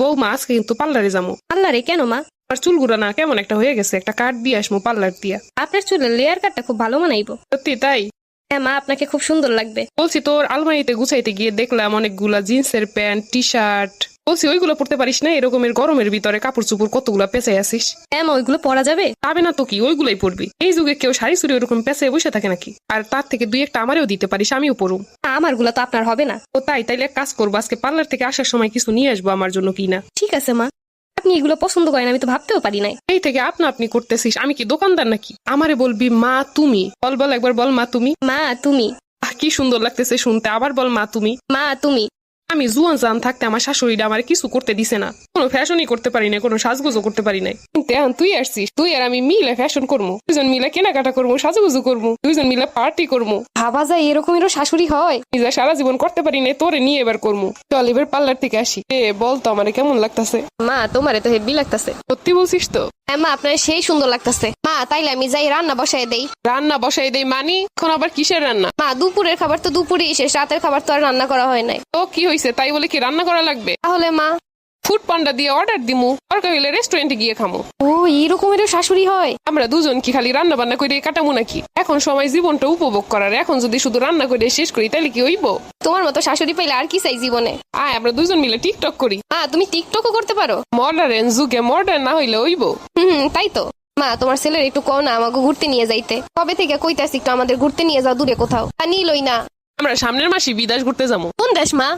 বৌমা আজকে কিন্তু পার্লারে যাবো। পার্লারে কেন মা? আর চুলগুলো না কেমন একটা হয়ে গেছে, একটা কাট দিয়ে আসবো পার্লার দিয়া। আপনার চুলের লেয়ার কাটটা খুব ভালো মানাইবো। সত্যি তাই? হ্যাঁ মা, আপনাকে খুব সুন্দর লাগবে। বলছি তোর আলমারিতে গুছাইতে গিয়ে দেখলাম অনেকগুলা জিন্সের প্যান্ট, টি শার্ট। বলছি ওইগুলো পড়তে পারিস না? এরকমের গরমের ভিতরে কাপড় চুপড় কতগুলা পেঁচাই আসিস। হ্যাঁ মা, ওইগুলো পরা যাবে? পাবে না তো কি, ওইগুলাই পড়বি। এই যুগে কেউ শাড়ি চুড়ি ওরকম পেঁচাই বসে থাকে নাকি? আর তার থেকে দুই একটা আমারও দিতে পারিস, আমিও পড়ুম। আমারগুলো তো আপনার হবে না। ও তাই? তাইলে এক কাজ করবো, আজকে পার্লার থেকে আসার সময় কিছু নিয়ে আসবো আমার জন্য কিনা। ঠিক আছে মা, আপনি এগুলো পছন্দ করেন আমি তো ভাবতেও পারি নাই। এই থেকে আপনা আপনি করতেছিস, আমি কি দোকানদার নাকি? আমারে বলবি মা তুমি। বল বল একবার বল মা তুমি। মা তুমি। কি সুন্দর লাগতেছে শুনতে, আবার বল মা তুমি। মা তুমি। আমি জুয়ান জান থাকতে আমার শাশুড়িটা আমার কিছু করতে দিছে না, কোনো ফ্যাশনই করতে পারি না, কোনো সাজগুজও করতে পারি নাই। কিন্তু এখন তুই আসছিস, তুই আর আমি মিলে ফ্যাশন করবো, দুজন মিলে কেনাকাটা করবো, সাজুগুজু করবো, দুইজন মিলে পার্টি করবো। ভাবা যায় এরকমেরও শাশুড়ি হয়? নিজে সারা জীবন করতে পারি না, তোরে নিয়ে এবার করবো। চল এবার পার্লার থেকে আসি। বল তো আমার কেমন লাগতেছে? মা তোমারে তো হেব্বি লাগতেছে। সত্যি বলছিস তো? হ্যাঁ মা, আপনার সেই সুন্দর লাগতেছে। মা তাইলে আমি যাই রান্না বসাই দেই। রান্না বসাই দেই মানি? এখন আবার কিসের রান্না? মা দুপুরের খাবার তো দুপুরেই শেষ, রাতের খাবার তো আর রান্না করা হয় নাই। তো কি হয়েছে, তাই বলে কি রান্না করা লাগবে? তাহলে মা? ফুড পান্ডা দিয়ে অর্ডার দিমু, দরকার হইলে রেস্টুরেন্টে গিয়ে খামু। ও এরকমেরও শাশুড়ি হয়? আমরা দুজন কি খালি রান্না বান্না করে কাটামু নাকি? এখন সময় জীবনটা উপভোগ করার, এখন যদি শুধু রান্না করে শেষ করি তাহলে কি হইব? তোমার মতো শাশুড়ি পাইলে আর কি চাই জীবনে। আয় আমরা দুজন মিলে টিকটক করি। মা তুমি টিকটকও করতে পারো? মডার্ন যুগে মডার্ন না হইলে হইব? তাই তো। মা তোমার ছেলের একটু কও না আমাকে ঘুরতে নিয়ে যাইতে। কবে থেকে কইতাছি একটু আমাদের ঘুরতে নিয়ে যাও দূরে কোথাও, তা নিলই না। আমরা সামনের মাসে বিদেশ ঘুরতে যাবো। কোন দেশ মা?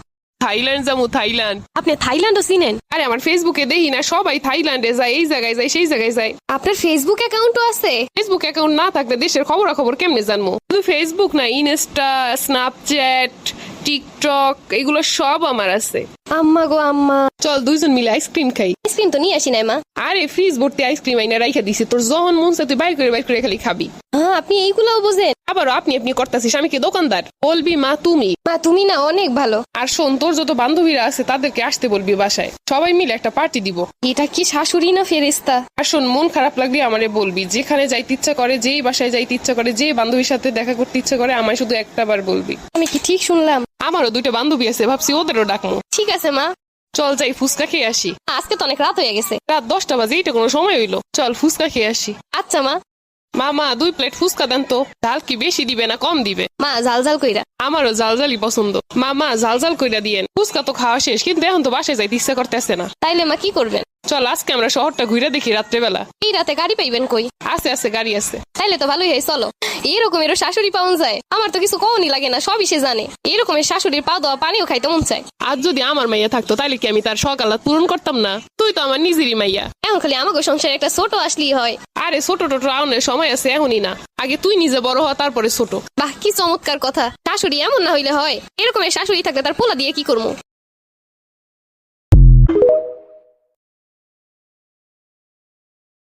থাইল্যান্ড যাবো, থাইল্যান্ড। আপনি থাইল্যান্ডও চিনেন? আরে আমার ফেসবুকে দেখি না সবাই থাইল্যান্ডে যায়, এই জায়গায় যায়, সেই জায়গায় যায়। আপনার ফেসবুক অ্যাকাউন্টও আছে? ফেসবুক অ্যাকাউন্ট না থাকলে দেশের খবরাখবর কেমনে জানবো? শুধু ফেসবুক না, ইনস্টা, স্ন্যাপচ্যাট, টিকটক, এগুলো সব আমার আছে। আম্মা গো আম্মা। চল দুইজন মিলে আইসক্রিম খাই। আইসক্রিম তো নিয়ে আসি নাই মা। আরে ফ্রিজ ভর্তি আইসক্রিম আইনা রাইখা দিছি, তোর যখন মন চায় তুই বাইর করে খালি খাবি। হ্যাঁ আপনি এইগুলাও বোঝেন? আবারও আপনি আপনি করতেছিস, আমি কি দোকানদার? বলবি মা তুমি। মা তুমি না অনেক ভালো। আর শোন, তোর যত বান্ধবীরা আছে তাদেরকে আসতে বলবি বাসায়, সবাই মিলে একটা পার্টি দিব। এটা কি শাশুড়ি না ফেরেস্তা? আর শোন, মন খারাপ লাগলে আমারে বলবি, যেখানে যাইতে ইচ্ছা করে, যেই বাসায় যাইতে ইচ্ছা করে, যে বান্ধবীর সাথে দেখা করতে ইচ্ছা করে, আমায় শুধু একটা বার বলবি। আমি কি ঠিক শুনলাম? আমারও দুইটা বান্ধবী আছে, ভাবছি ওদেরও ডাকমু। ঠিক আছে মা। চল যাই ফুচকা খেয়ে আসি। আজকে তো অনেক রাত হয়ে গেছে। রাত 10টা বাজে, এইটা কোনো সময় হইলো? চল ফুচকা খেয়ে আসি। আচ্ছা মা। মা 2 প্লেট ফুচকা দেন তো। ঝাল কি বেশি দিবে না কম দিবে? মা জাল জাল কইরা। আমারও জালজালি পছন্দ। মা জাল কইরা দিয়েন। ফুচকা তো খাওয়া শেষ, কিন্তু এখন তো বাসায় যাইতে ইচ্ছা করতেছে না। তাইলে মা কি করবেন? চল আজকে আমরা শহরটা ঘুরে দেখি রাত্রেবেলা। এই রাতে গাড়ি পাইবেন কই? আছে গাড়ি আছে। তাইলে তো ভালোই হয়, চলো। এরকমেরও শাশুড়ি পাওয়া যায়? আমার তো কিছু কমই লাগে না, সবই সে জানে। এরকমের শাশুড়ির পা দেওয়া পানিও খাইতে মন চায়। আজ যদি আমার মাইয়া থাকতো তাহলে কি আমি তার সকালাত পূরণ করতাম না? তুই তো আমার নিজেরই মাইয়া। এখন খালি আমাকে সংসারে একটা ছোট আসলেই হয়। আরে ছোট টোটো আউনের সময় আছে, এখনই না। আগে তুই নিজে বড় হ, তারপরে ছোট। বাহ কি চমৎকার কথা। শাশুড়ি এমন না হইলে হয়? এরকমের শাশুড়ি থাকলে তার পোলা দিয়ে কি করবো?